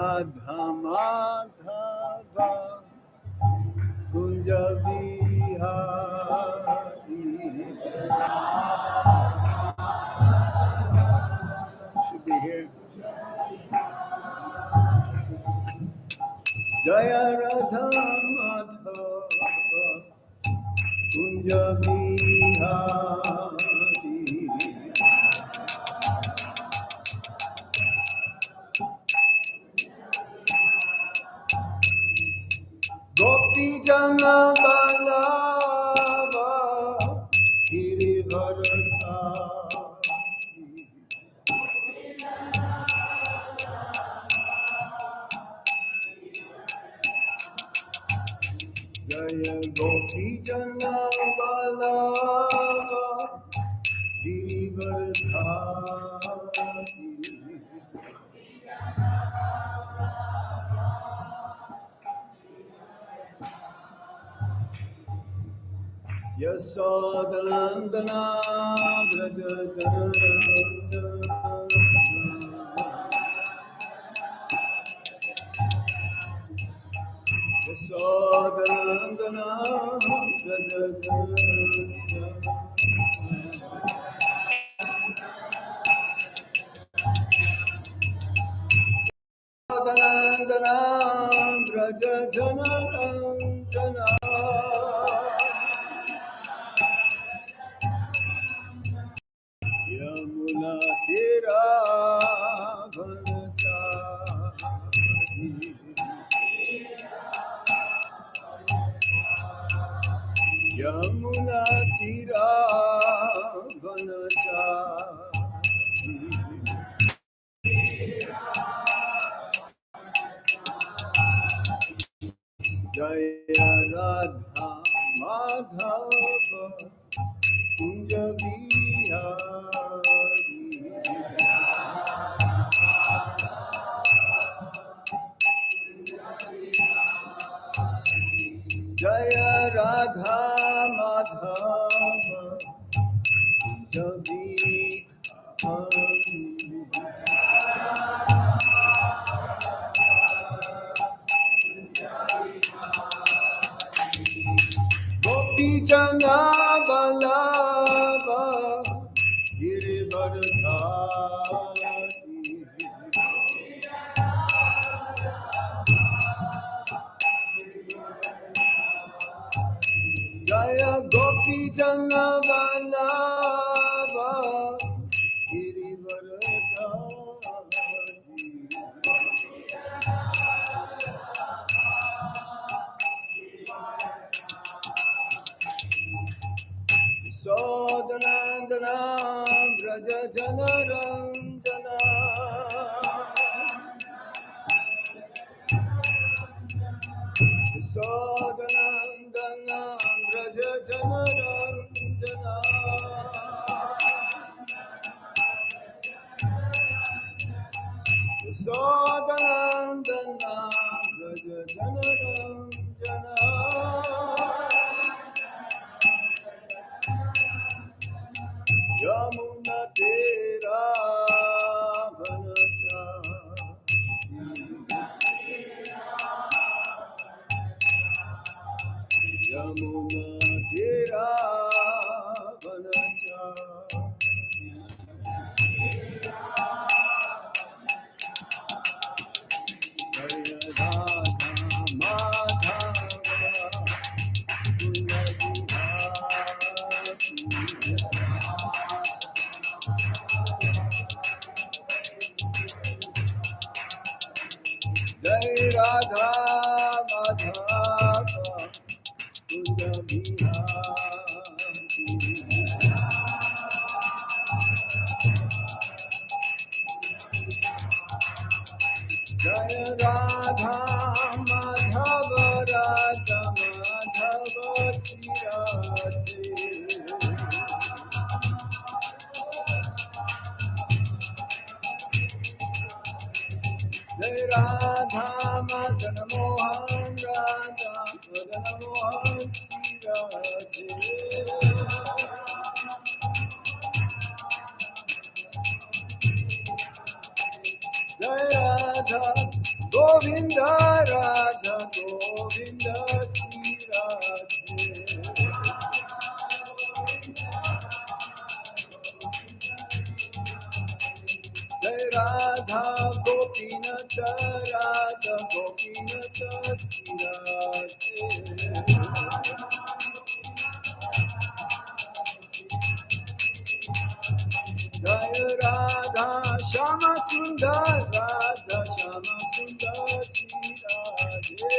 Radha Madhava Kunja Bihari. Should be here. Jaya Radha Madhava Kunja Bihari. Gopi Jana Balava Girivarasari. Jaya Gopi Jana Balava Girivarasari. Yasodhanandana Braja Janandana Yasodhanandana Braja Janandana Yasodhanandana Braja Janandana Yamuna Tira Vanachari. Yamuna Tira Vanachari. Jaya Radha Madhava Kunja Bihari. Jaya Radha Madhava Kunja Bihari. Gopi Jana Balava Girivaradhari. Jaya Gopi Jana Balava Girivaradhari. Sodhanandana Braja Janaranjana Sodhanandana Braja Janaranjana Sodhanandana Braja Janaranjana Yamuna Tera Vanachari. Yamuna Tera Vanachari. Jaya Radha Madhava Kunja Bihari. Jai Radha Madhava Kunja Bihari. Jaya Radha Madhava Radha Madhava Sirate. Jai Radha Madan Mohan Radha Madan Mohan Sirate. Jai Radha Govinda Radha Govinda Sri Radhe. Jai Radha Gopinata Radha Gopinata Sri Radhe. Jai Radha Shama Sundar Radha Shama Sundar Sri Radhe.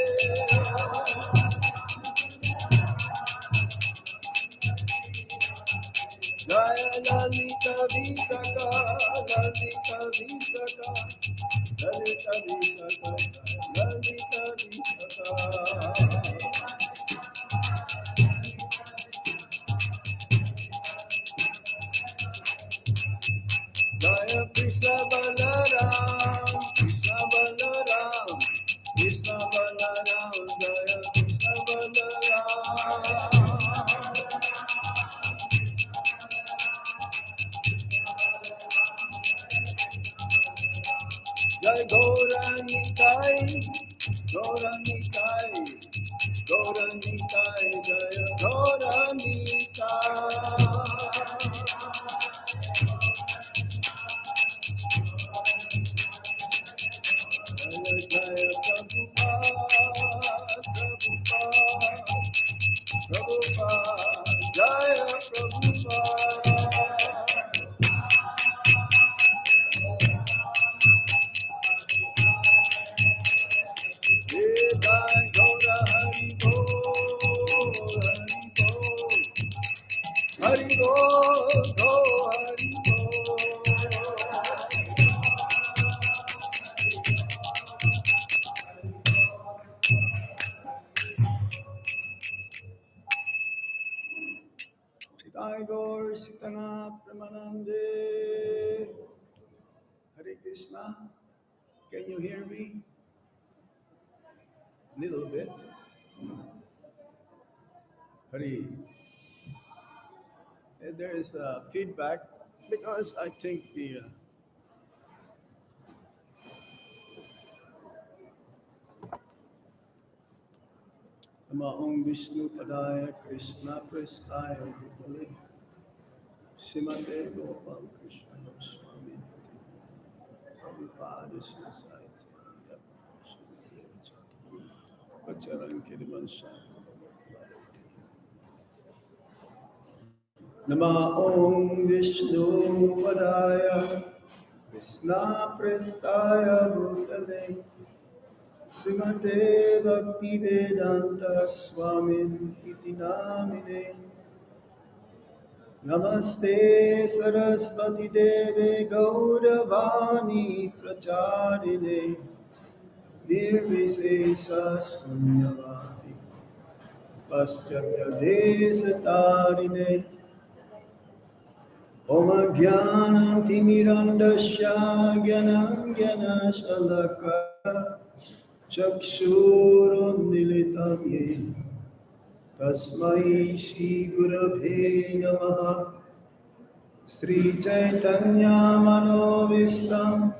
Jai Lalita Visaka Lalita Visaka Lalita Visaka Lalita Visaka. Jaya Krishna Balaram, Krishna Balaram, Krishna Balaram, Jaya Krishna Balaram. Jai Gauranikai, Gauranikai, Gauranikai, Jaya Gauranikai. Jaya Jaya Prabhupada, Jaya Prabhupada. Jai Gaura Hari Bol, Hari Bol, Hari Bol. Jai Gaur Sitana Pramanande. Hare Krishna. Can you hear me? Little bit. Hari. There is feedback because I think the Nama Om Vishnu Padaya Krishna Prestaya Bhutale Simate Gopal Krishna Swami Prabhupada Sisai Pacharan Kirivansha Nama Om Vishnu Padaya Krishna Prestaya Bhutale Simate Bhakti Vedanta Swami Iti Namine Namaste Saraswati Deve Gauravani Pracharine Nirvisesa Sunyavadi Paschatya Desatarine Om Jnanam Timirandasya Jnanam Jnana Shalakaya Chakshurun Militam Yena Tasmai Shri Gurave Namaha Sri Chaitanya Manovistam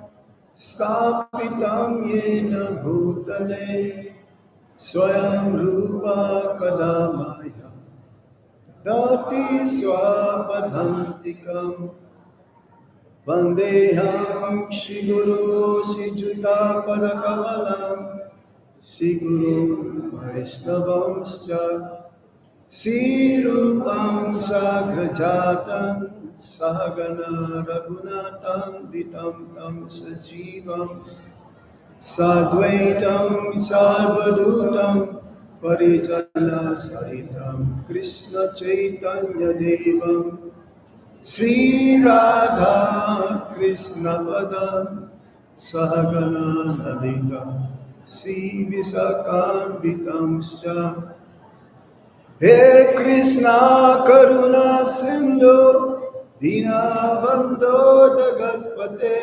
Stapitam Yena Bhutale Swayam Rupa Kadamaya Dati Swapadhantikam Vandeham Shri Guru Shri Juta Padakamalam Shri Guru Vaishnavamscha Sirupam Sagrajatam Sahagana Raghunatam Vitam Tam Sajivam Sadvaitam Sarvadutam Parijana Sahitam Krishna Chaitanya Devam Sri Radha Krishna Padam Sahagana Lalita Sri Visakam Vitamscha He Krishna Karuna Sindhu Dinabandho Jagatpate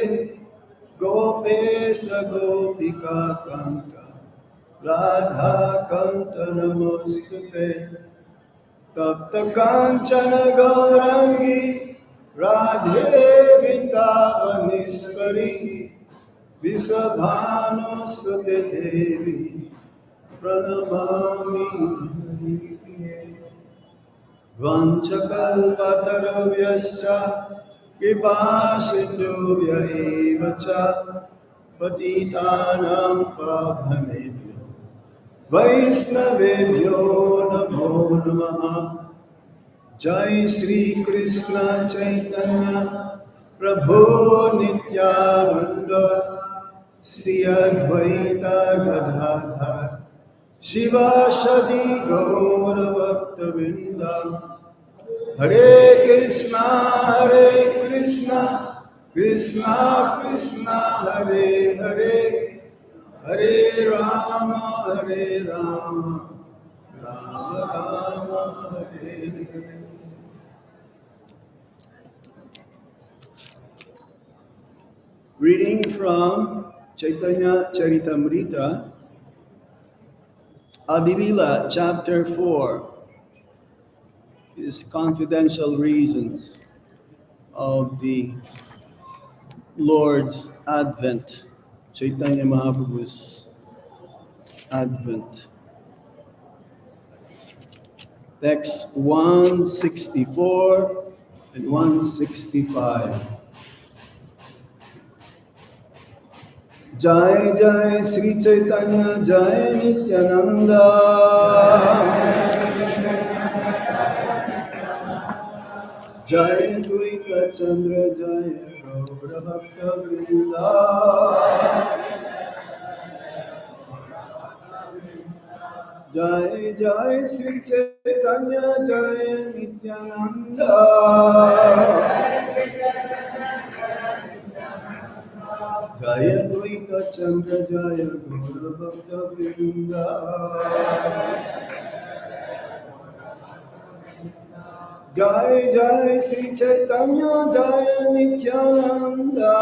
Gopesha Gopika Kanta Radha Kanta Namostute Tapta Kanchana Gaurangi Radhe Vrindavaneshwari Visabhanusuti Devi Pranamami Haripriye Vanchakalpatarvyascha Vipasindhuvya evacha Patitanam Pavanebhyo Vaisnavebhyo Namo Namaha Jai Sri Krishna Chaitanya Prabhu Nityananda Sri Advaita Gadadhar Shiva Shadi Gaura Bhakta Vrinda Hare Krishna Krishna Krishna Hare Hare Hare Rama Rama Rama Hare Hare. Reading from Chaitanya Charitamrita, Adi-lila, chapter 4, is confidential reasons of the Lord's Advent, Chaitanya Mahaprabhu's Advent. Text 164 and 165. Jai Jai Sri Chaitanya Jai Nityananda Jai Dvaita Chandra Jai Gaura Bhakta Vrinda Jai Jai Sri Chaitanya Jai Nityananda Jaya Dvaita Chandra Jaya Gaura Bhakta Vrinda Jai Jai Sri Chaitanya Jaya Nityananda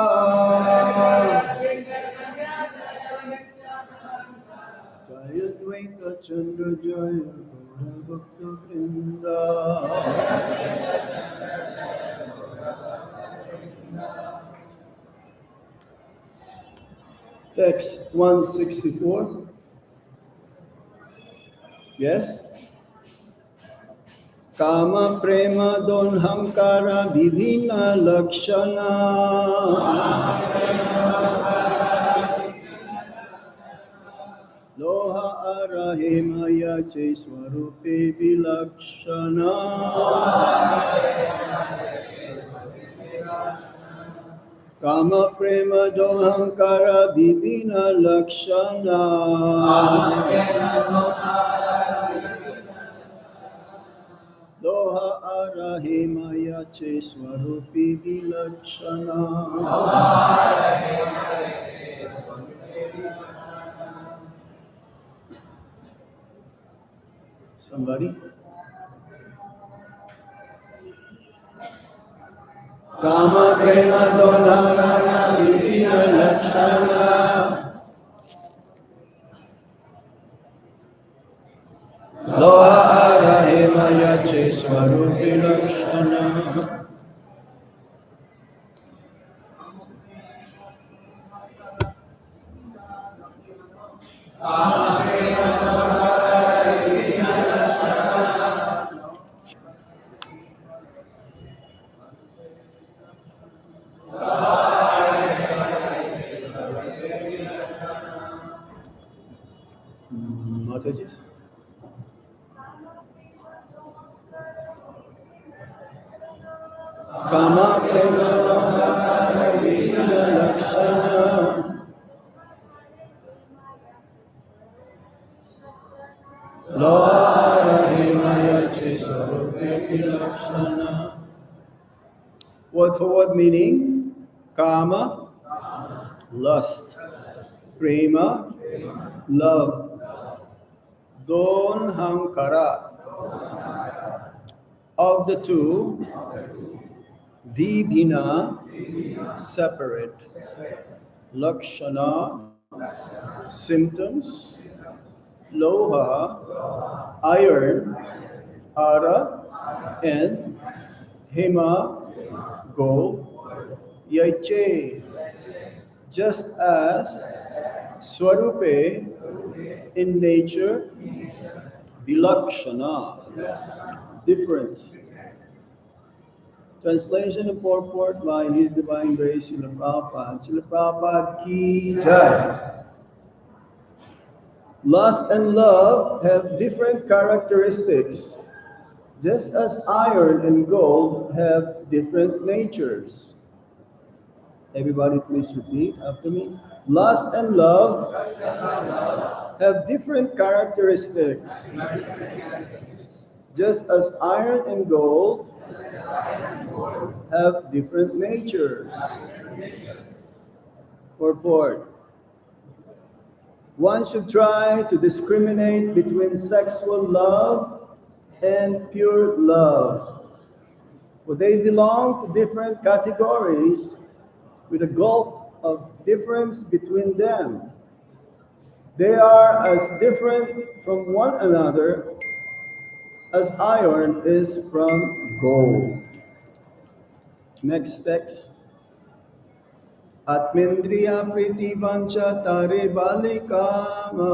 Jaya Dvaita Chandra Jaya Gaura Bhakta Vrinda Text 164. Yes? Kama prema donhamkara vibhina lakshana Loha arahe maya che swarupe vilakshana Kama prema donhamkara vibhina lakshana Loha arahe maya che swarupi vilakshana Somebody? Kama prema donhamkara vibhina lakshana Loha arahe maya che swarupi lakshana Mataji? Kama prema donhamkara vibhina lakshana Loha arahe maya che swarupi vilakshana Word for word meaning, kama, lust, prema, love, donhamkara, of the two, vibhina, separate, lakshana, symptoms, loha, iron, ara, and hema, gold, yache, just as Swarupe in nature, Vilakshana, different. Translation and purport by His Divine Grace, Srila Prabhupada. Srila Prabhupada ki jai. Lust and love have different characteristics, just as iron and gold have different natures. Everybody please repeat after me. Lust and love have different characteristics, just as iron and gold have different natures. Purport. One should try to discriminate between sexual love and pure love, for they belong to different categories with a gulf of difference between them. They are as different from one another as iron is from gold. Next text. Atmendriya priti vancha tare balikama.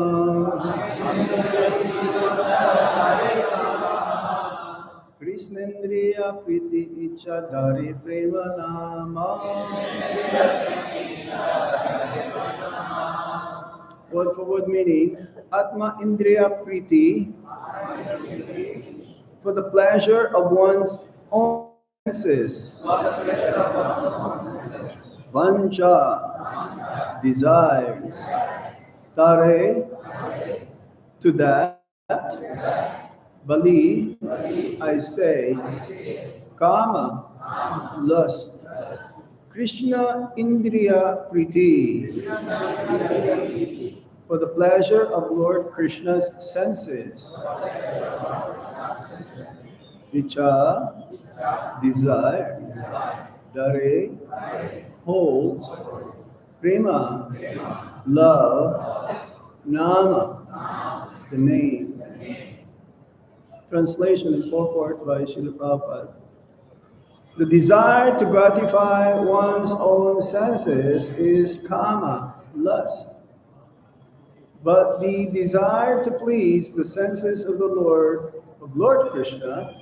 Krishnendriya priti icha tare prema nama. Word for word meaning, Atma Indriya Priti, for the pleasure of one's own senses. Vancha, desires. Tare, to that. Bali, I say. Kama, lust. Krishna Indriya Priti, for the pleasure of Lord Krishna's senses. Icha, desire. Dare, holds. Prema, love. Nama, the name. Translation and purport by Srila Prabhupada. The desire to gratify one's own senses is kama, lust. But the desire to please the senses of Lord Krishna,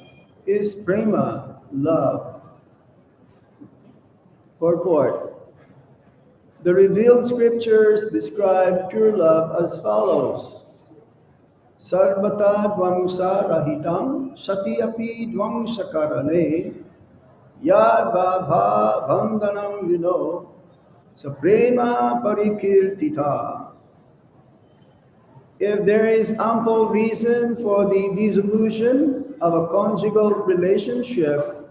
is prema, love. Purport. The revealed scriptures describe pure love as follows. Sarvata dvamsa rahitam sati api dvamsa karane yad bhabha bandhanam saprema parikirtita. If there is ample reason for the dissolution of a conjugal relationship,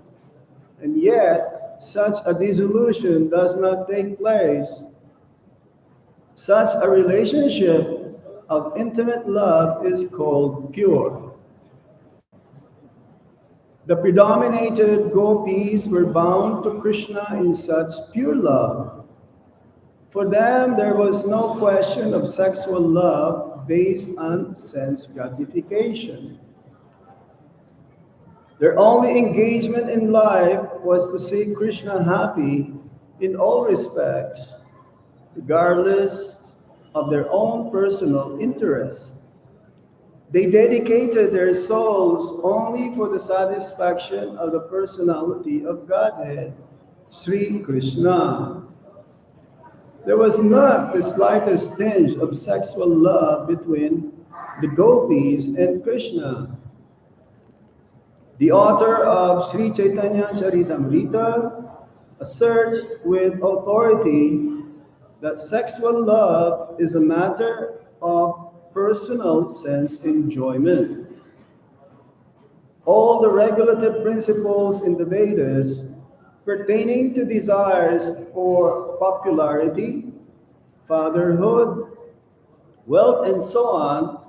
and yet such a dissolution does not take place, such a relationship of intimate love is called pure. The predominated gopis were bound to Krishna in such pure love. For them, there was no question of sexual love based on sense gratification. Their only engagement in life was to see Krishna happy in all respects, regardless of their own personal interest. They dedicated their souls only for the satisfaction of the personality of Godhead, Sri Krishna. There was not the slightest tinge of sexual love between the gopis and Krishna. The author of Sri Chaitanya Charitamrita asserts with authority that sexual love is a matter of personal sense enjoyment. All the regulative principles in the Vedas pertaining to desires for popularity, fatherhood, wealth, and so on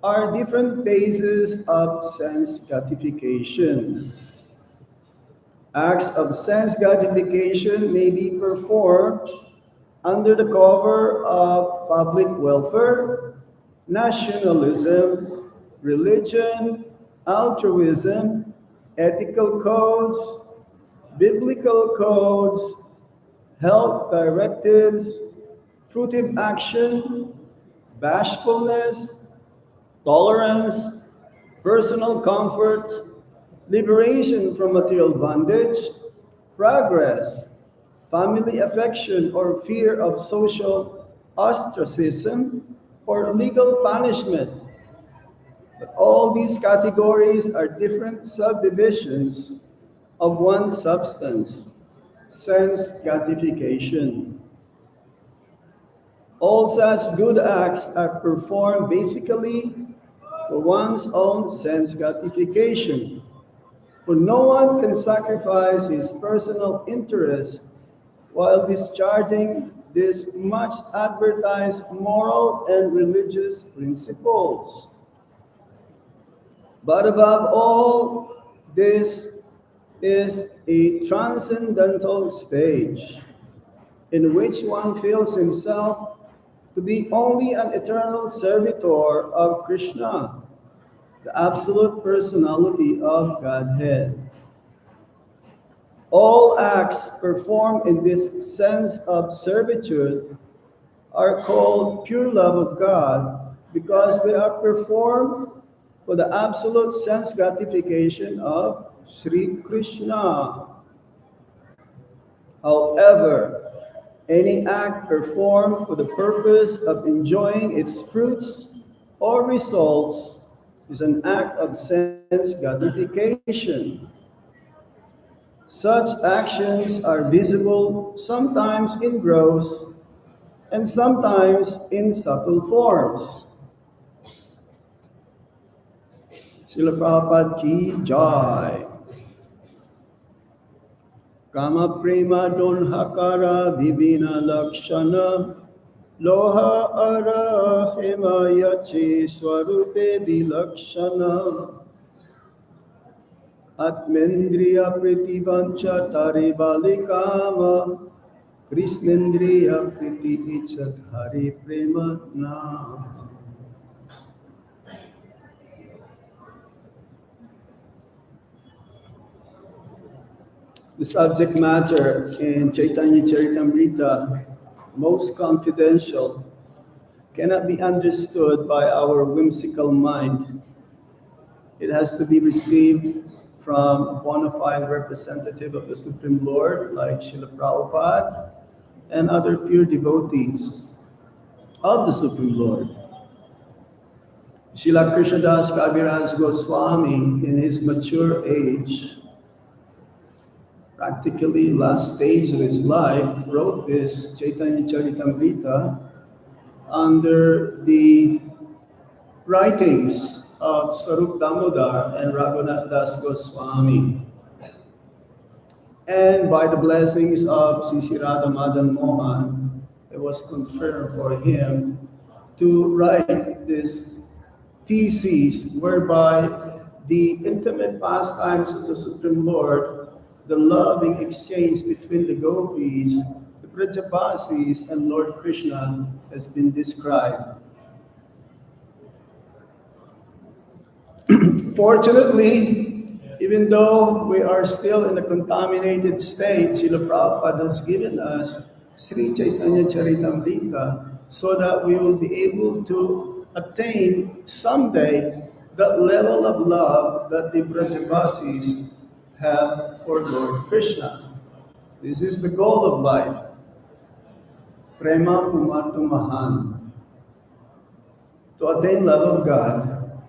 are different phases of sense gratification. Acts of sense gratification may be performed under the cover of public welfare, nationalism, religion, altruism, ethical codes, biblical codes, health directives, fruitive action, bashfulness, tolerance, personal comfort, liberation from material bondage, progress, family affection or fear of social ostracism, or legal punishment. But all these categories are different subdivisions of one substance, sense gratification. All such good acts are performed basically for one's own sense gratification. For no one can sacrifice his personal interest while discharging these much advertised moral and religious principles. But above all, this is a transcendental stage in which one feels himself to be only an eternal servitor of Krishna, the absolute personality of Godhead. All acts performed in this sense of servitude are called pure love of God because they are performed for the absolute sense gratification of Sri Krishna. However, any act performed for the purpose of enjoying its fruits or results is an act of sense gratification. Such actions are visible sometimes in gross and sometimes in subtle forms. Srila Prabhupada ki jai. Kama prema don hakara vivina lakshana loha ara hemayachi swarupe vilakshana atmendriya pritivancha taribalikama krishnendriya priti ichat hari prema na. The subject matter in Chaitanya Charitamrita, most confidential, cannot be understood by our whimsical mind. It has to be received from a bona fide representative of the Supreme Lord, like Srila Prabhupada, and other pure devotees of the Supreme Lord. Srila Krishnadas Kaviraj Goswami, in his mature age, practically last stage of his life, wrote this Chaitanya Charitamrita under the writings of Sarup Damodar and Raghunath Das Goswami. And by the blessings of Sri Radha Madan Mohan, it was confirmed for him to write this thesis whereby the intimate pastimes of the Supreme Lord, the loving exchange between the gopis, the Brajabasis, and Lord Krishna has been described. Fortunately, even though we are still in a contaminated state, Srila Prabhupada has given us Sri Chaitanya Charitamrita so that we will be able to attain someday that level of love that the Brajabasis have for Lord Krishna. This is the goal of life. Prema Pumartu Mahan. To attain love of God.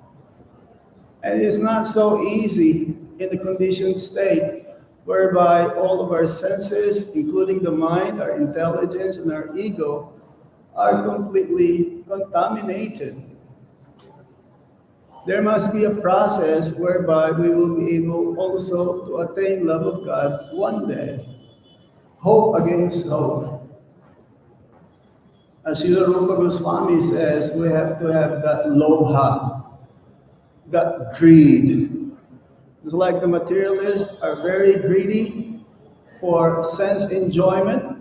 And it's not so easy in the conditioned state whereby all of our senses, including the mind, our intelligence, and our ego, are completely contaminated. There must be a process whereby we will be able also to attain love of God one day. Hope against hope. As Srila Rupa Goswami says, we have to have that lobha, that greed. It's like the materialists are very greedy for sense enjoyment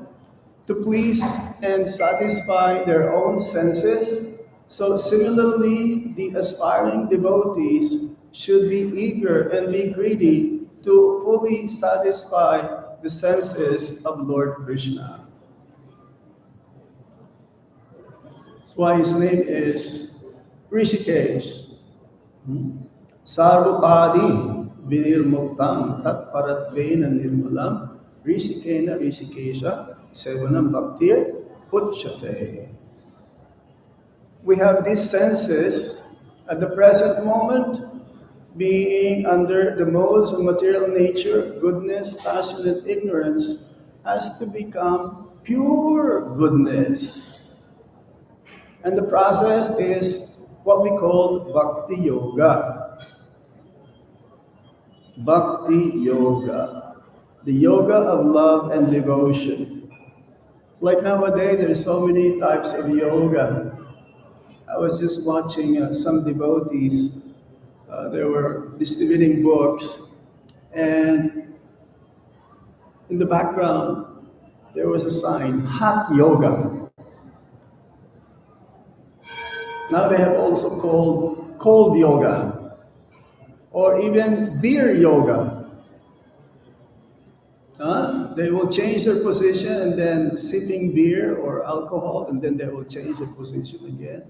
to please and satisfy their own senses. So similarly, the aspiring devotees should be eager and be greedy to fully satisfy the senses of Lord Krishna. That's why his name is Rishikesh. Sarvapadi Vinirmuktam Tat Paratvena Nirmalam Rishikena Rishikesha Sevanam Bhaktir Uchate. We have these senses at the present moment being under the modes of material nature, goodness, passion, and ignorance has to become pure goodness. And the process is what we call Bhakti Yoga. Bhakti Yoga. The yoga of love and devotion. It's like nowadays there's so many types of yoga. I was just watching some devotees. They were distributing books, and in the background there was a sign, hot yoga. Now they have also called cold yoga, or even beer yoga. They will change their position and then sipping beer or alcohol, and then they will change their position again.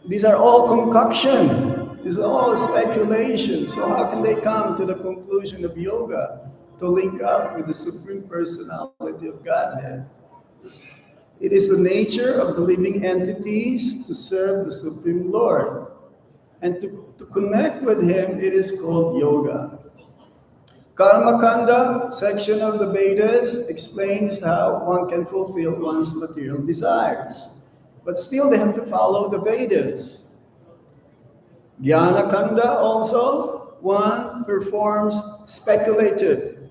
These are all concoction. These are all speculation. So how can they come to the conclusion of yoga to link up with the Supreme Personality of Godhead? It is the nature of the living entities to serve the Supreme Lord. And to connect with Him, it is called yoga. Karma Kanda, section of the Vedas, explains how one can fulfill one's material desires. But still they have to follow the Vedas. Jnana Kanda also, one performs speculative.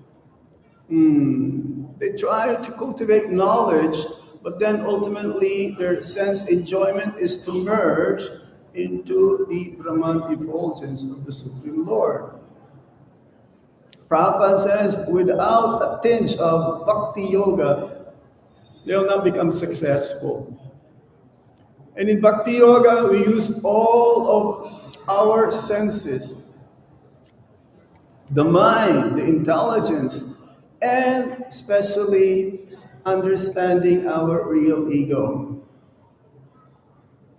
They try to cultivate knowledge, but then ultimately their sense enjoyment is to merge into the Brahman effulgence of the Supreme Lord. Prabhupada says, without a tinge of Bhakti Yoga, they will not become successful. And in Bhakti Yoga, we use all of our senses, the mind, the intelligence, and especially understanding our real ego.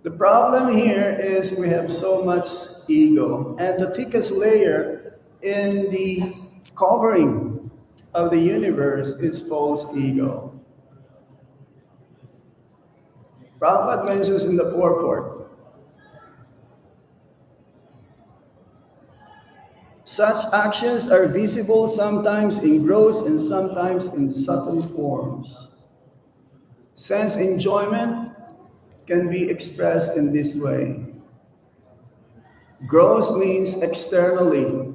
The problem here is we have so much ego, and the thickest layer in the covering of the universe is false ego. Prabhupada mentions in the purport, such actions are visible sometimes in gross and sometimes in subtle forms. Sense enjoyment can be expressed in this way. Gross means externally.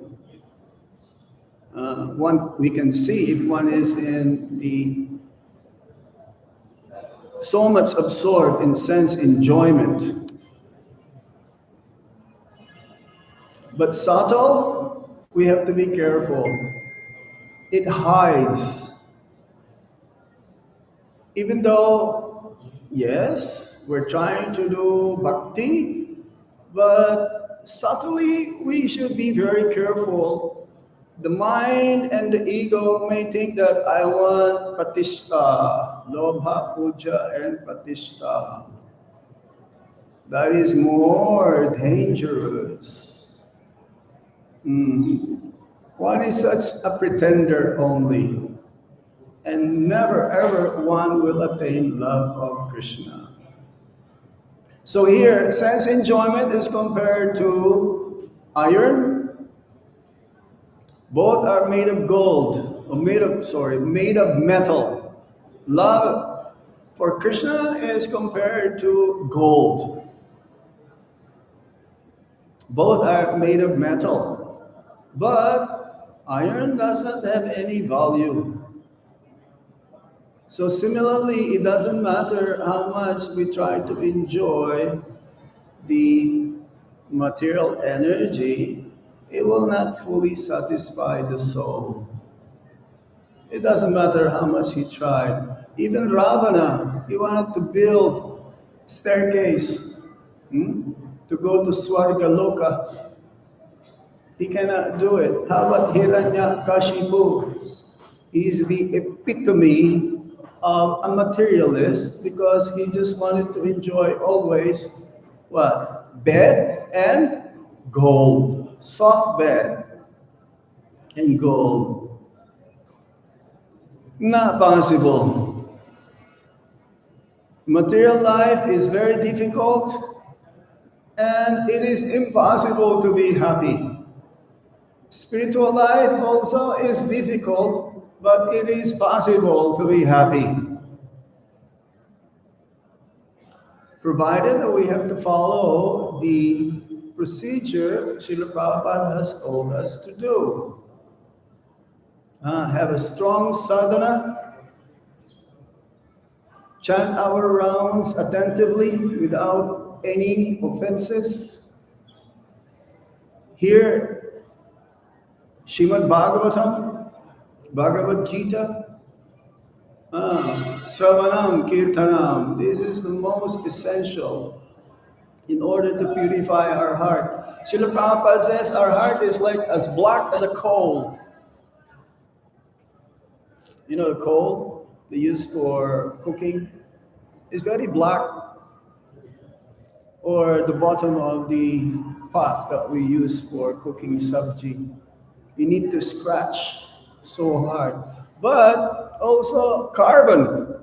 We can see if one is in the so much absorbed in sense enjoyment. But subtle, we have to be careful. It hides. Even though, yes, we're trying to do bhakti, but subtly we should be very careful. The mind and the ego may think that I want pratishta, lobha, puja, and pratishta. That is more dangerous. One is such a pretender only, and never ever one will attain love of Krishna. So here, sense enjoyment is compared to iron. Both are made of gold, or made of metal. Love for Krishna is compared to gold. Both are made of metal, but iron doesn't have any value. So similarly, it doesn't matter how much we try to enjoy the material energy, it will not fully satisfy the soul. It doesn't matter how much he tried. Even Ravana, he wanted to build a staircase to go to Swargaloka. He cannot do it. How about Hiranyakashipu? He is the epitome a materialist because he just wanted to enjoy always what? Bed and gold. Soft bed and gold. Not possible. Material life is very difficult and it is impossible to be happy. Spiritual life also is difficult, but it is possible to be happy. Provided that we have to follow the procedure Srila Prabhupada has told us to do. Have a strong sadhana, chant our rounds attentively without any offenses, hear Srimad Bhagavatam, Bhagavad Gita, Sravanam, Kirtanam. This is the most essential in order to purify our heart. Srila Prabhupada says our heart is like as black as a coal. You know the coal they use for cooking is very black. Or the bottom of the pot that we use for cooking sabji. You need to scratch so hard. But also carbon.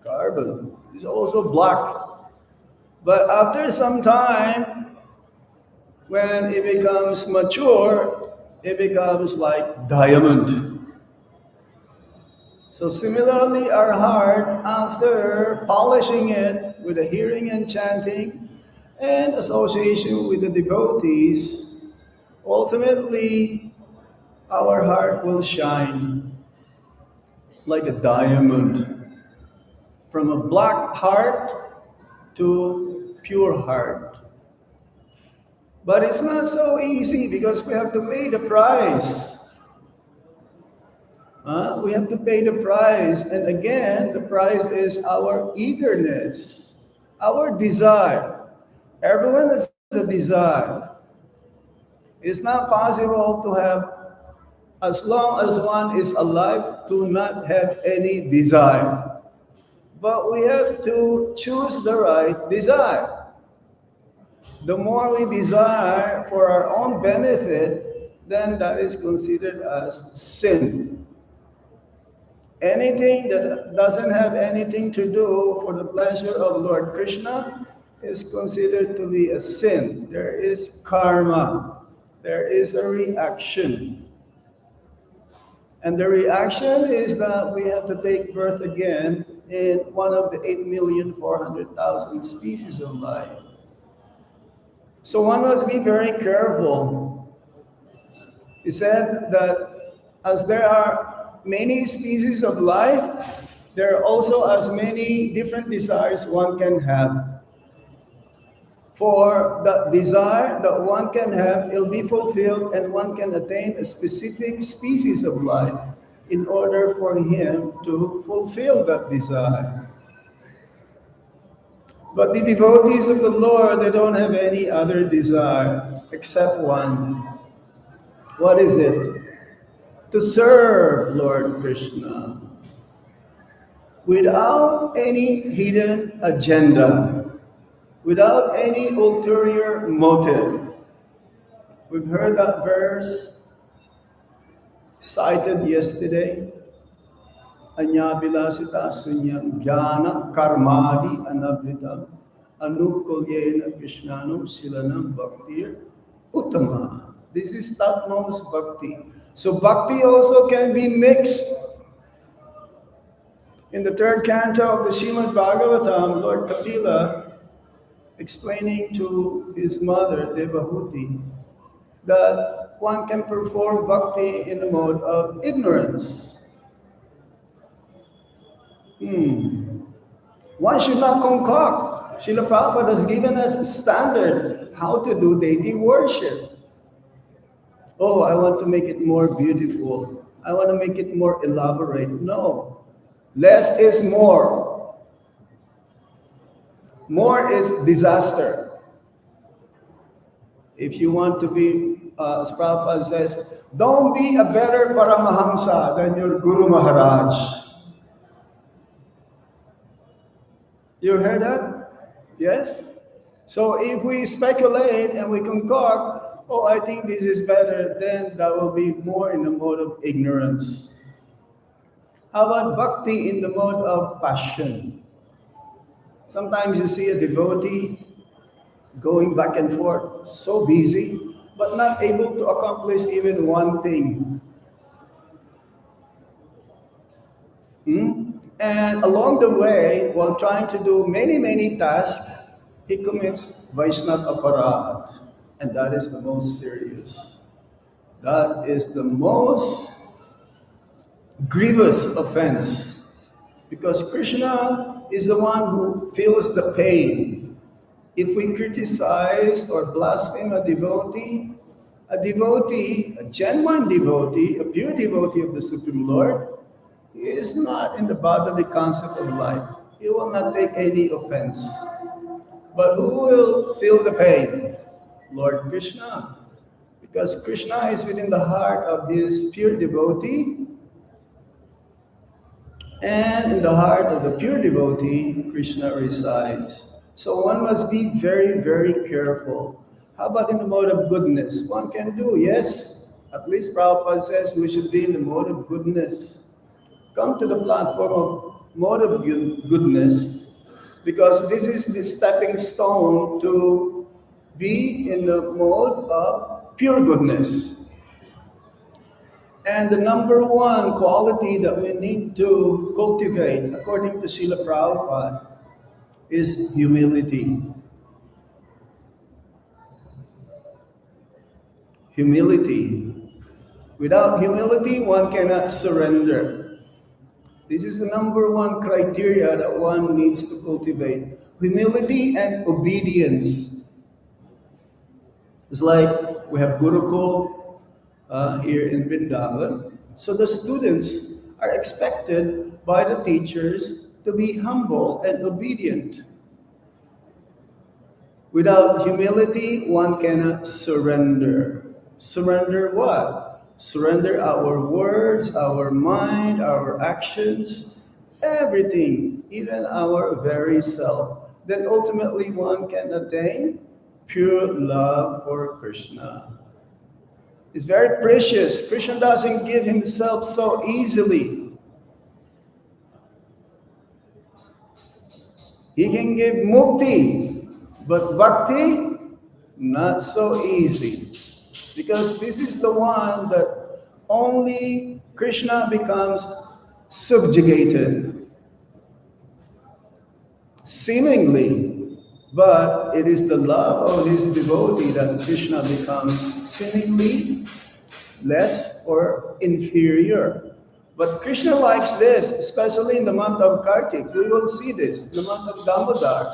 Carbon is also black. But after some time, when it becomes mature, it becomes like diamond. So similarly, our heart, after polishing it with the hearing and chanting and association with the devotees, ultimately, our heart will shine like a diamond. From a black heart to pure heart. But it's not so easy because we have to pay the price. We have to pay the price. And again, the price is our eagerness, our desire. Everyone has a desire. It's not possible to have, as long as one is alive, to not have any desire. But we have to choose the right desire. The more we desire for our own benefit, then that is considered as sin. Anything that doesn't have anything to do for the pleasure of Lord Krishna is considered to be a sin. There is karma. There is a reaction. And the reaction is that we have to take birth again in one of the 8,400,000 species of life. So one must be very careful. He said that as there are many species of life, there are also as many different desires one can have. For the desire that one can have, it'll be fulfilled and one can attain a specific species of life in order for him to fulfill that desire. But the devotees of the Lord, they don't have any other desire except one. What is it? To serve Lord Krishna without any hidden agenda, without any ulterior motive. We've heard that verse cited yesterday. Anyabilasita sunyam jnana karmadi anavritam anukulyena krishnanam silanam bhaktir uttama. This is topmost bhakti. So bhakti also can be mixed. In the third canto of the Srimad Bhagavatam, Lord Kapila, explaining to his mother, Devahuti, that one can perform bhakti in the mode of ignorance. One should not concoct. Srila Prabhupada has given us a standard how to do deity worship. Oh, I want to make it more beautiful. I want to make it more elaborate. No. Less is more. More is disaster. If you want to be, as Prabhupada says, don't be a better Paramahamsa than your Guru Maharaj. You heard that? Yes? So if we speculate and we concoct, oh, I think this is better, then that will be more in the mode of ignorance. How about bhakti in the mode of passion? Sometimes you see a devotee going back and forth, so busy, but not able to accomplish even one thing. And along the way, while trying to do many, many tasks, he commits Vaishnava aparad. And that is the most serious. That is the most grievous offense. Because Krishna is the one who feels the pain. If we criticize or blaspheme a devotee, a genuine devotee, a pure devotee of the Supreme Lord, he is not in the bodily concept of life. He will not take any offense. But who will feel the pain? Lord Krishna. Because Krishna is within the heart of his pure devotee, and in the heart of the pure devotee, Krishna resides. So one must be very, very careful. How about in the mode of goodness? One can do, yes. At least Prabhupada says we should be in the mode of goodness. Come to the platform of mode of goodness, because this is the stepping stone to be in the mode of pure goodness. And the number one quality that we need to cultivate, according to Srila Prabhupada, is humility. Humility. Without humility, one cannot surrender. This is the number one criteria that one needs to cultivate. Humility and obedience. It's like we have Gurukul here in Vrindavan. So the students are expected by the teachers to be humble and obedient. Without humility, one cannot surrender. Surrender what? Surrender our words, our mind, our actions, everything, even our very self. Then ultimately one can attain pure love for Krishna. It's very precious. Krishna doesn't give himself so easily. He can give mukti, but bhakti, not so easy. Because this is the one that only Krishna becomes subjugated. Seemingly, but it is the love of his devotee that Krishna becomes seemingly less or inferior. But Krishna likes this, especially in the month of Kartik. We will see this, in the month of Damodar.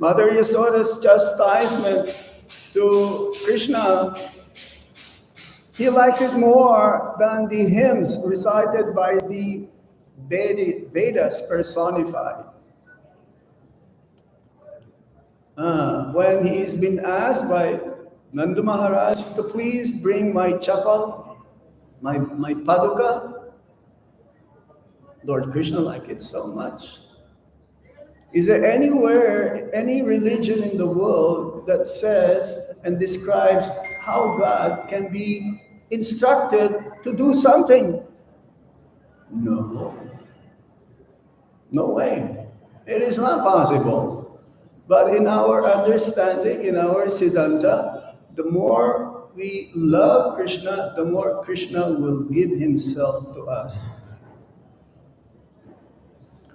Mother Yasoda's chastisement to Krishna, he likes it more than the hymns recited by the Vedas personified. When he's been asked by Nanda Maharaj to please bring my chapal, my paduka, Lord Krishna liked it so much. Is there anywhere, any religion in the world that says and describes how God can be instructed to do something? No. No way. It is not possible. But in our understanding, in our Siddhanta, the more we love Krishna, the more Krishna will give himself to us.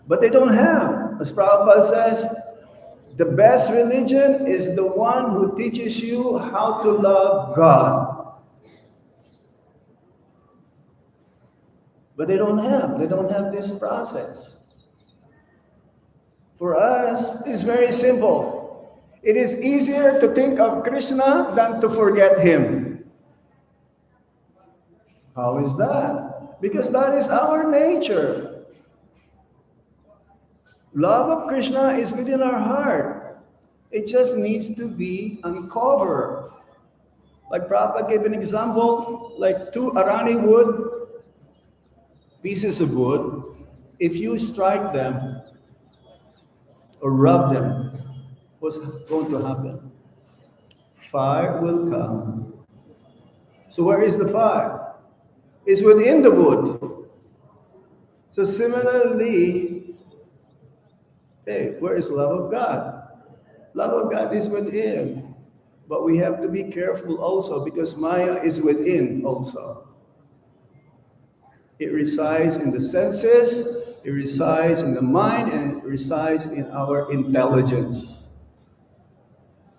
But they don't have. As Prabhupada says, the best religion is the one who teaches you how to love God. But they don't have this process. For us, it's very simple. It is easier to think of Krishna than to forget him. How is that? Because that is our nature. Love of Krishna is within our heart. It just needs to be uncovered. Like Prabhupada gave an example, like two Arani wood, pieces of wood, if you strike them, or rub them, what's going to happen? Fire will come. So where is the fire? It's within the wood. So similarly, hey, where is love of God? Love of God is within. But we have to be careful also because Maya is within also. It resides in the senses, it resides in the mind, and it resides in our intelligence.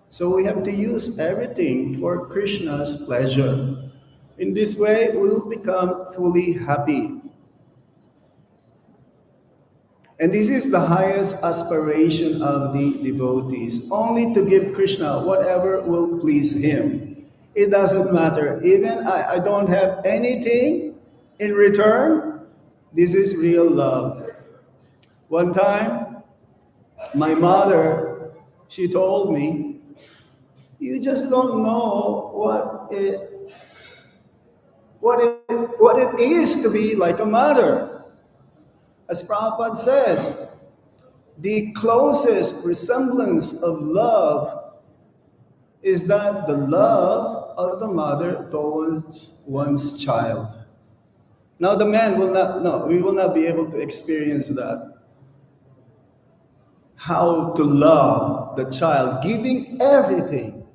So we have to use everything for Krishna's pleasure. In this way, we will become fully happy. And this is the highest aspiration of the devotees, only to give Krishna whatever will please him. It doesn't matter. Even I don't have anything in return. This is real love. One time, my mother, she told me, you just don't know what it is to be like a mother. As Prabhupada says, the closest resemblance of love is that the love of the mother towards one's child. Now the man will not, no, we will not be able to experience that. How to love the child, giving everything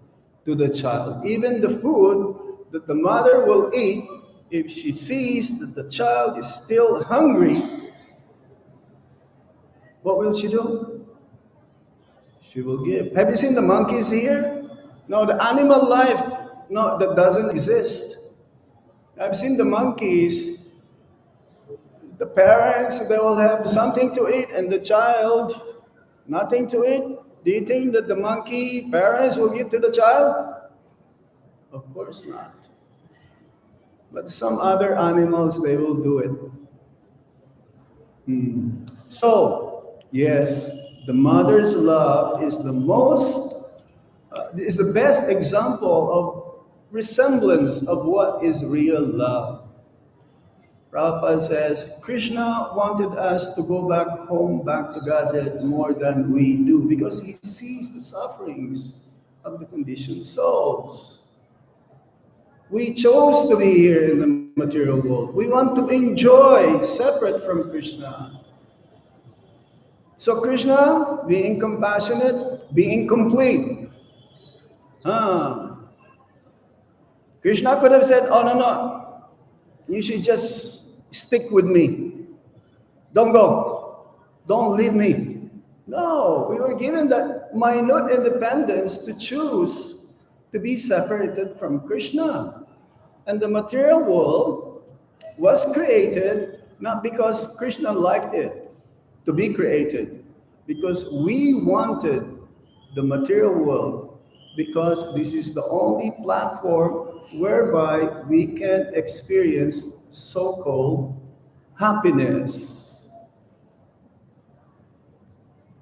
to the child, even the food that the mother will eat. If she sees that the child is still hungry, what will she do? She will give. Have you seen the monkeys here? No, the animal life, no, that doesn't exist. I've seen the monkeys. The parents, they will have something to eat, and the child, nothing to eat. Do you think that the monkey parents will give to the child? Of course not. But some other animals, they will do it. So, yes, the mother's love is is the best example of resemblance of what is real love. Prabhupada says, Krishna wanted us to go back home, back to Godhead more than we do because he sees the sufferings of the conditioned souls. We chose to be here in the material world. We want to enjoy separate from Krishna. So Krishna, being compassionate, being complete. Krishna could have said, oh no, you should just stick with me. Don't go. Don't leave me. No, we were given that minute independence to choose to be separated from Krishna. And the material world was created not because Krishna liked it to be created, because we wanted the material world, because this is the only platform whereby we can experience so-called happiness.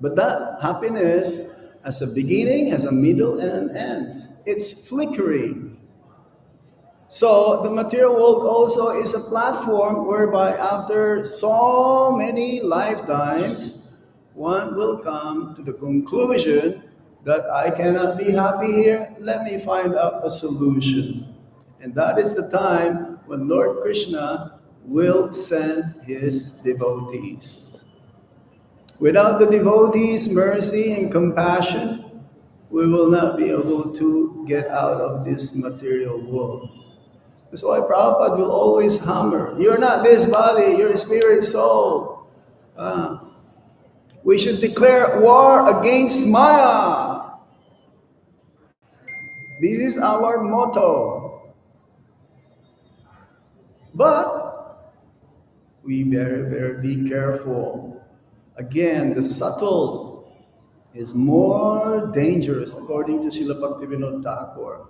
But that happiness has a beginning, has a middle, and an end. It's flickering. So the material world also is a platform whereby after so many lifetimes, one will come to the conclusion that I cannot be happy here, let me find out a solution. And that is the time when Lord Krishna will send his devotees. Without the devotees' mercy and compassion, we will not be able to get out of this material world. That's why Prabhupada will always hammer, you're not this body, you're a spirit soul. We should declare war against Maya. This is our motto. But we very be careful. Again, the subtle is more dangerous according to Srila Bhaktivinoda Thakur.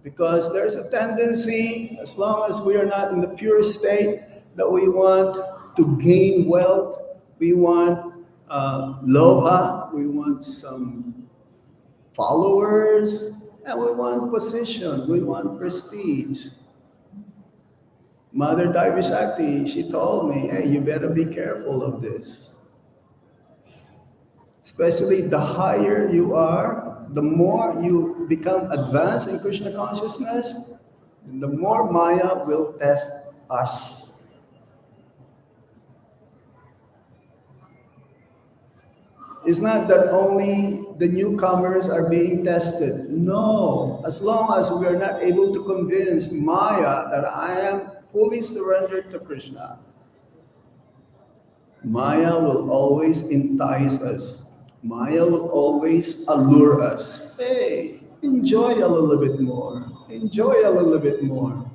Because there's a tendency, as long as we are not in the pure state, that we want to gain wealth, we want lobha, we want some followers, and we want position, we want prestige. Mother Devi Shakti, she told me, hey, you better be careful of this. Especially the higher you are, the more you become advanced in Krishna consciousness, the more Maya will test us. It's not that only the newcomers are being tested. No, as long as we are not able to convince Maya that I am fully surrendered to Krishna, Maya will always entice us. Maya will always allure us. Hey, enjoy a little bit more. Enjoy a little bit more.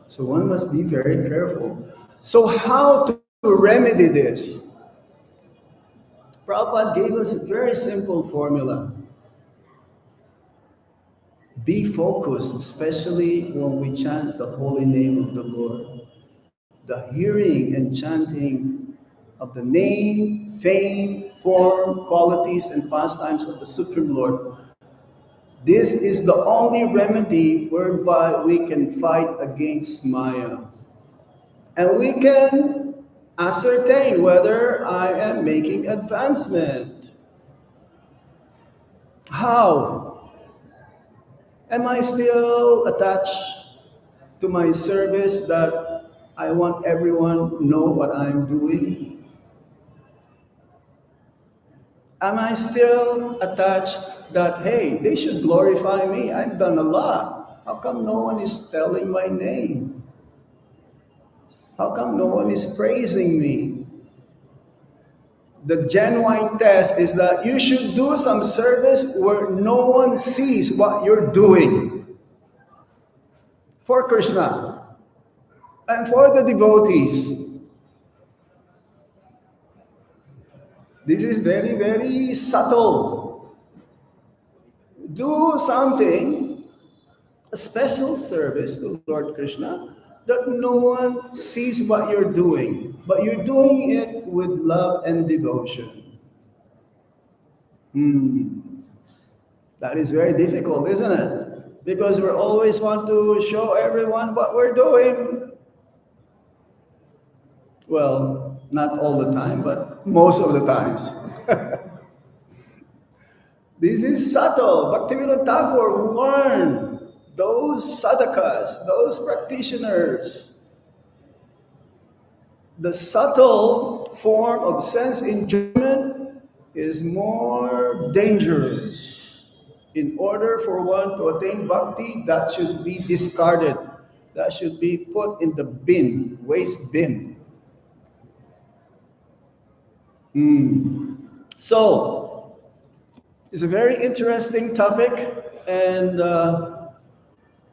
So one must be very careful. So how to remedy this? Prabhupada gave us a very simple formula. Be focused, especially when we chant the holy name of the Lord. The hearing and chanting of the name, fame, form, qualities, and pastimes of the Supreme Lord. This is the only remedy whereby we can fight against Maya. And we can ascertain whether I am making advancement. How? Am I still attached to my service that I want everyone to know what I'm doing? Am I still attached that, hey, they should glorify me? I've done a lot. How come no one is telling my name? How come no one is praising me? The genuine test is that you should do some service where no one sees what you're doing for Krishna and for the devotees. This is very, very subtle. Do something, a special service to Lord Krishna, that no one sees what you're doing, but you're doing it with love and devotion. That is very difficult, isn't it? Because we always want to show everyone what we're doing. Well, not all the time, but most of the times. This is subtle. Bhaktivinoda Thakur warned those sadhakas, those practitioners. The subtle form of sense enjoyment is more dangerous. In order for one to attain bhakti, that should be discarded. That should be put in the bin, waste bin. So, it's a very interesting topic, and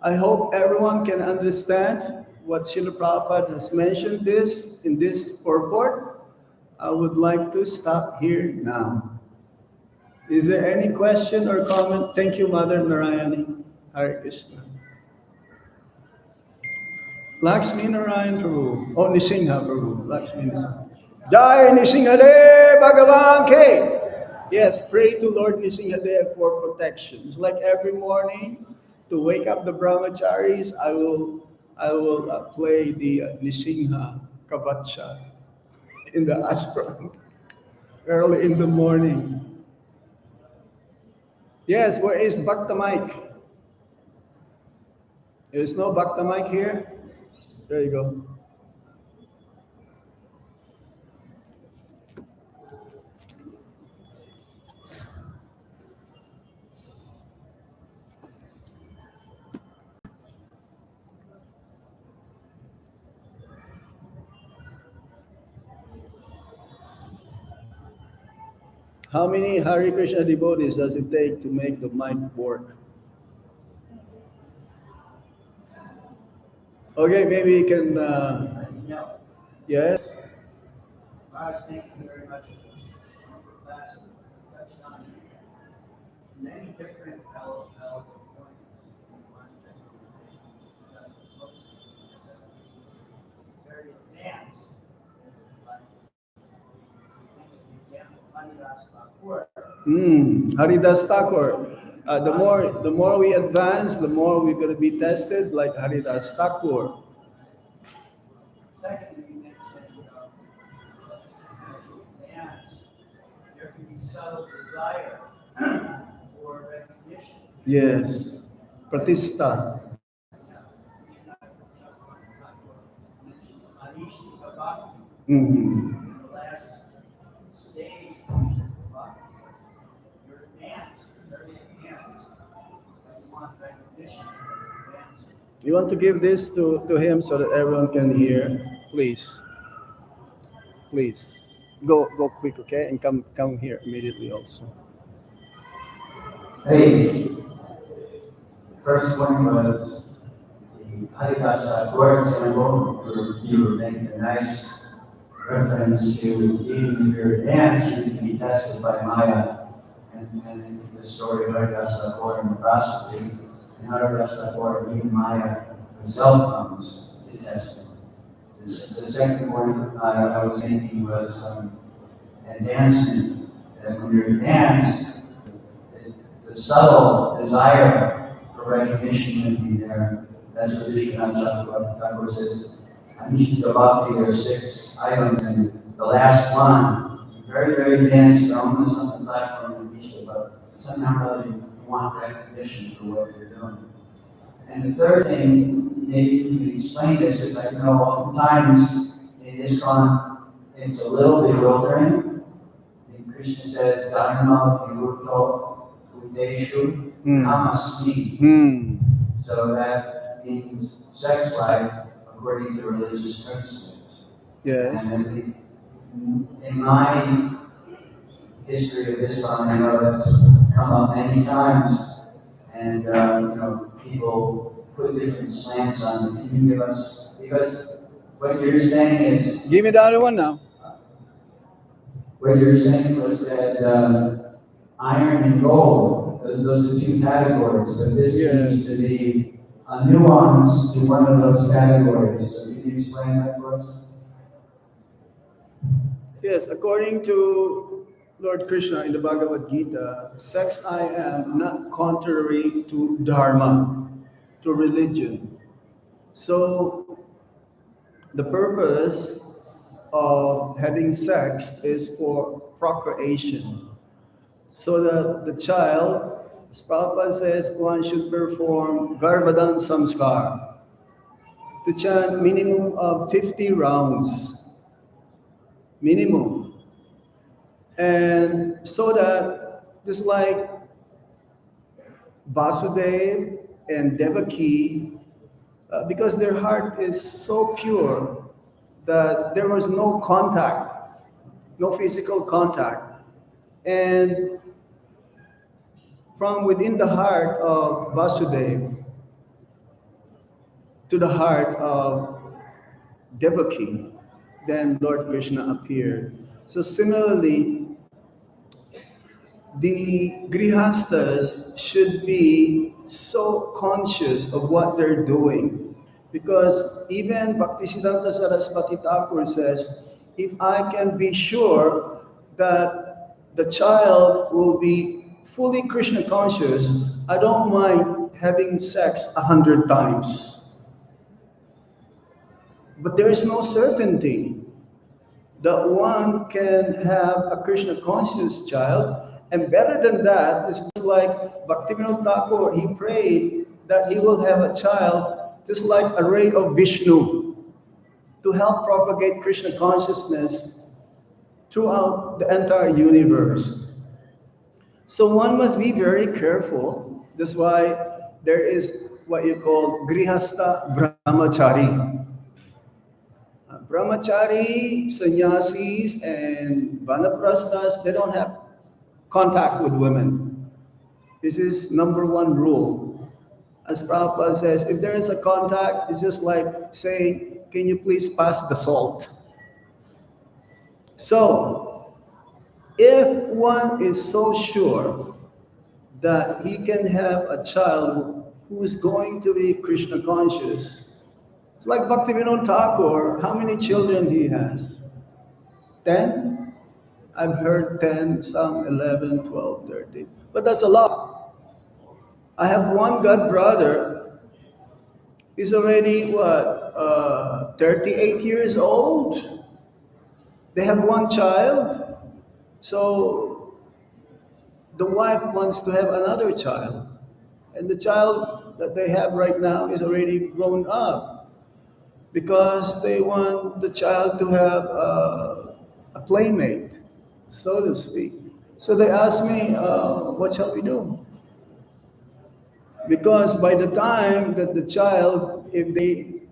I hope everyone can understand what Srila Prabhupada has mentioned this in this purport. I would like to stop here now. Is there any question or comment? Thank you, Mother Narayani. Hare Krishna. Lakshmi Narayan Prabhu. Oh, Nisingha Prabhu. Lakshmi Nisingha. Jai Nisinghadev Bhagavan K. Yes, pray to Lord Nisinghadev for protection. It's like every morning to wake up the brahmacharis, I will play the Nisingha Kavacha in the ashram early in the morning. Yes, where is Bhakta Mike? There's no Bhakta Mike here? There you go. How many Hare Krishna devotees does it take to make the mic work? Okay, maybe you can. Yes. Thank you very much for class. That's not many different points. Very advanced. Haridas Thakur. The more we advance, the more we're going to be tested, like Haridas Thakur. Secondly, you mentioned subtle desire for recognition. Yes. Pratista. Mentions Anishta Bhakti, Mhm. the last stage of Anishta Bhakti. You're advanced, you're very advanced, but you want recognition for your advancement. You want to give this to him so that everyone can hear? Please. Please. Go quick, okay? And come here immediately also. Hey, first one was the Adivasa Lord symbol. You were making a nice reference to even if you're advanced, you can be tested by Maya. And I think the story of Adivasa Lord and the prostitute, and Adivasa Lord, even Maya herself comes to test him. The second point I was thinking was advancement. That when you're advanced, the subtle desire for recognition can be there. That's what Vishwanath Chakravarti Thakur says. Anishta Bhakti, there are 6 items, and the last one, very, very advanced, you're almost on the platform of Anishta, but somehow really you want recognition for what you're doing. And the third thing, maybe you can explain this, is like, oftentimes in ISKCON, it's a little bewildering. And Krishna says, Dharma Vivurto Uteshu Kamasmi. So that means sex life according to religious principles. Yes. And in my history of Islam, I know that's come up many times. And people put different slants on it. Can you give us, because what you're saying is, Give me the other one now. what you're saying was that iron and gold, those are 2 categories, but this seems to be a nuance to one of those categories. So can you explain that for us? Yes, according to Lord Krishna in the Bhagavad Gita, sex I am not contrary to dharma, to religion. So the purpose of having sex is for procreation. So that the child, as Prabhupada says, one should perform Garbhadan Samskar to chant minimum of 50 rounds. Minimum. And so that just like Vasudev and Devaki, because their heart is so pure that there was no contact, no physical contact. And from within the heart of Vasudev to the heart of Devaki, then Lord Krishna appeared. So similarly, the grihastas should be so conscious of what they're doing, because even Bhaktisiddhanta Saraswati Thakur says, if I can be sure that the child will be fully Krishna conscious, I don't mind having sex 100 times. But there is no certainty that one can have a Krishna conscious child. And better than that, it's like Bhaktivinoda Thakur, he prayed that he will have a child just like a ray of Vishnu to help propagate Krishna consciousness throughout the entire universe. So one must be very careful. That's why there is what you call Grihasta Brahmachari. Brahmachari, sannyasis, and vanaprasthas, they don't have contact with women. This is number 1 rule. As Prabhupada says, if there is a contact, it's just like saying, can you please pass the salt? So, if one is so sure that he can have a child who is going to be Krishna conscious, it's like Bhaktivinoda Thakur, how many children he has? 10? I've heard 10, some 11, 12, 13. But that's a lot. I have one god brother. He's already, 38 years old. They have one child. So the wife wants to have another child, and the child that they have right now is already grown up because they want the child to have a playmate, so to speak. So they asked me, what shall we do? Because by the time that the child, if they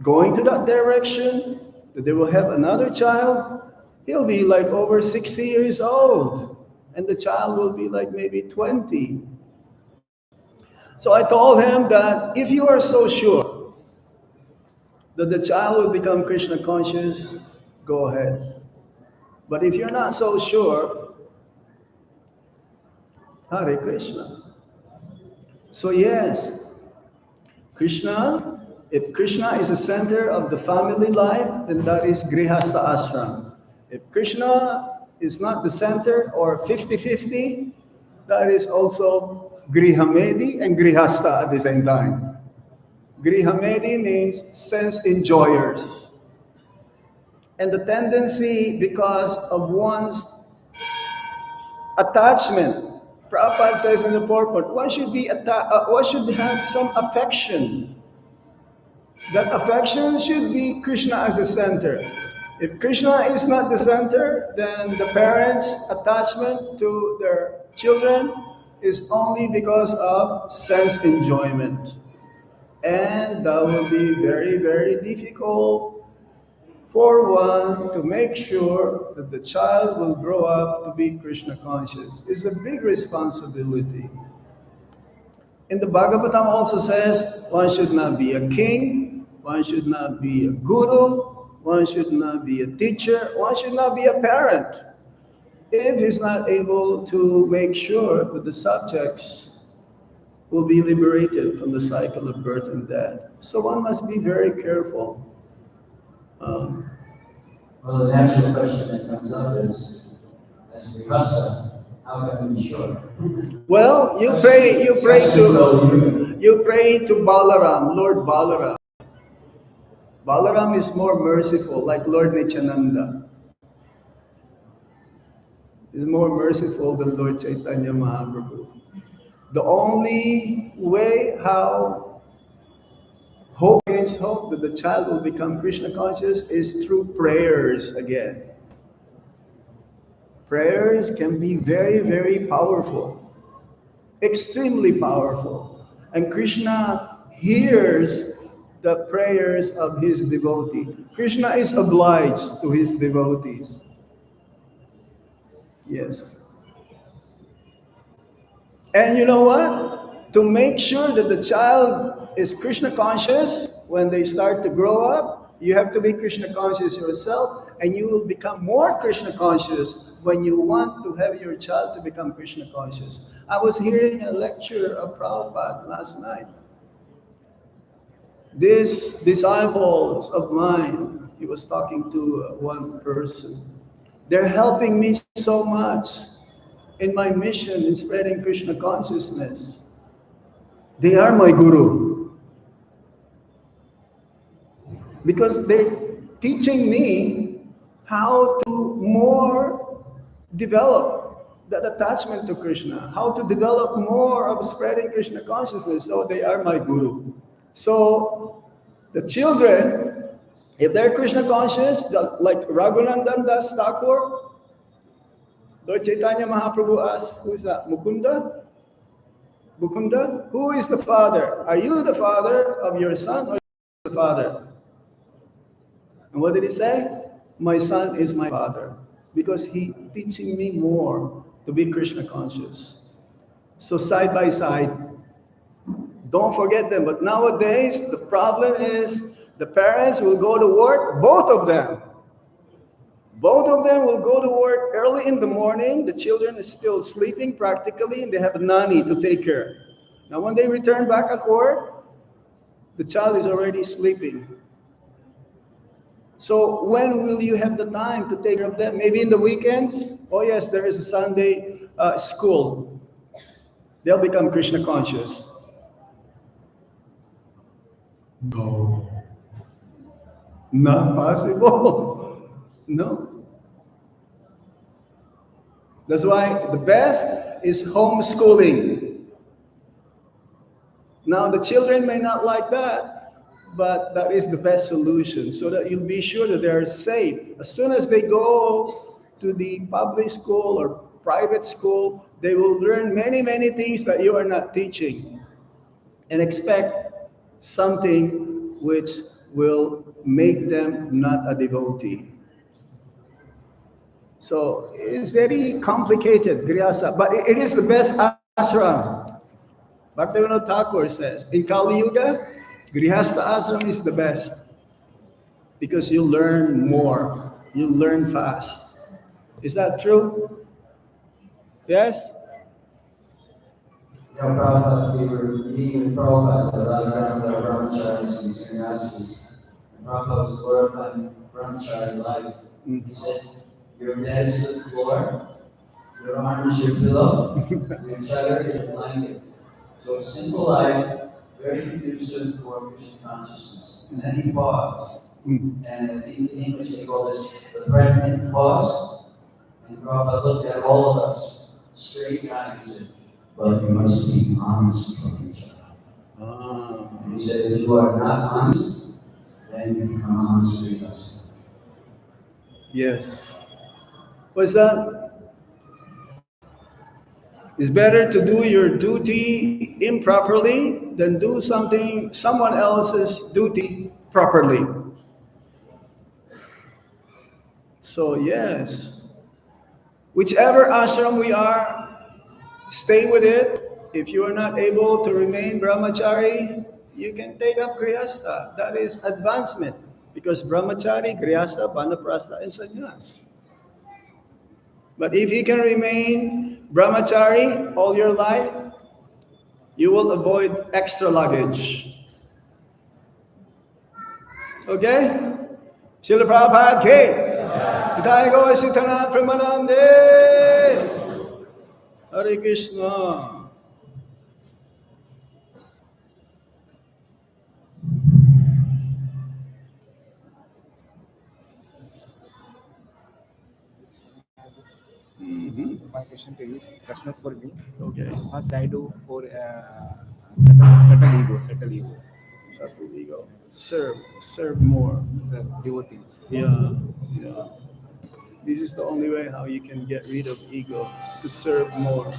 going to that direction, that they will have another child, he'll be like over 60 years old. And the child will be like maybe 20. So I told him that if you are so sure that the child will become Krishna conscious, go ahead. But if you're not so sure, Hare Krishna. So yes, Krishna, if Krishna is the center of the family life, then that is Grihastha ashram. If Krishna is not the center or 50-50, that is also Grihamedi and Grihastha at the same time. Grihamedi means sense enjoyers. And the tendency, because of one's attachment, Prabhupada says in the purport, one should have some affection. That affection should be Krishna as the center. If Krishna is not the center, then the parents' attachment to their children is only because of sense enjoyment. And that will be very, very difficult for one to make sure that the child will grow up to be Krishna conscious. It's a big responsibility. And the Bhagavatam also says one should not be a king, one should not be a guru, one should not be a teacher, one should not be a parent if he's not able to make sure that the subjects will be liberated from the cycle of birth and death. So one must be very careful. Well, the natural question that comes up is, as we rasa, how can we be sure? Well, you pray to Balaram, Lord Balaram. Balaram is more merciful, like Lord Nityananda. He's more merciful than Lord Chaitanya Mahaprabhu. The only way how hope against hope that the child will become Krishna conscious is through prayers again. Prayers can be very, very powerful, extremely powerful. And Krishna hears the prayers of his devotee. Krishna is obliged to his devotees. Yes. And you know what? To make sure that the child is Krishna conscious when they start to grow up, you have to be Krishna conscious yourself, and you will become more Krishna conscious when you want to have your child to become Krishna conscious. I was hearing a lecture of Prabhupada last night. These disciples of mine, he was talking to one person. They're helping me so much in my mission in spreading Krishna consciousness. They are my guru. Because they're teaching me how to more develop that attachment to Krishna, how to develop more of spreading Krishna consciousness. So they are my guru. So the children, if they're Krishna conscious, like Raghunandan Das Thakur, Lord Chaitanya Mahaprabhu asked, who is that? Mukunda? Mukunda? Who is the father? Are you the father of your son or the father? And what did he say? My son is my father because he teaching me more to be Krishna conscious. So side by side, don't forget them. But nowadays, the problem is the parents will go to work, both of them. Both of them will go to work early in the morning. The children is still sleeping practically, and they have a nanny to take care. Now, when they return back at work, the child is already sleeping. So when will you have the time to take care of them? Maybe in the weekends? Oh yes, there is a Sunday school. They'll become Krishna conscious. No. Not possible. No. That's why the best is homeschooling. Now, the children may not like that, but that is the best solution so that you'll be sure that they're safe. As soon as they go to the public school or private school, they will learn many, many things that you are not teaching and expect something which will make them not a devotee. So it's very complicated, Grihasa, but it is the best ashram. Bhaktivinoda Thakur says, in Kali Yuga, Grihastha ashram is the best because you learn more, you learn fast. Is that true? Yes? Yeah, Prabhupada, we were meeting with Prabhupada, the Radharanda brahmacharis and sannyasis. And Prabhupada was glorifying brahmachari life. Mm. He said, your bed is the floor, your arm is your pillow, your chatter is your blanket. So a simple life, very conducive for Krishna consciousness. And then he paused. Mm. And I think in English they call this the pregnant pause. And Prabhupada looked at all of us, straight eyed, and said, but you must be honest with each other. Ah. And he said, if you are not honest, then you become honest with us. Yes. What's that? It's better to do your duty improperly than do someone else's duty properly. So, yes, whichever ashram we are, stay with it. If you are not able to remain brahmachari, you can take up grihastha. That is advancement because brahmachari, grihastha, vanaprastha, and sannyas. But if you can remain brahmachari all your life, you will avoid extra luggage. Okay? Srila Prabhupada K. Vidaya Go Sitana Pramanande. Hare Krishna. My question to you, that's not for me. Okay. First, I do for settle ego, Subtle ego. Serve more. sir, devotees. Yeah, yeah. This is the only way how you can get rid of ego, to serve more.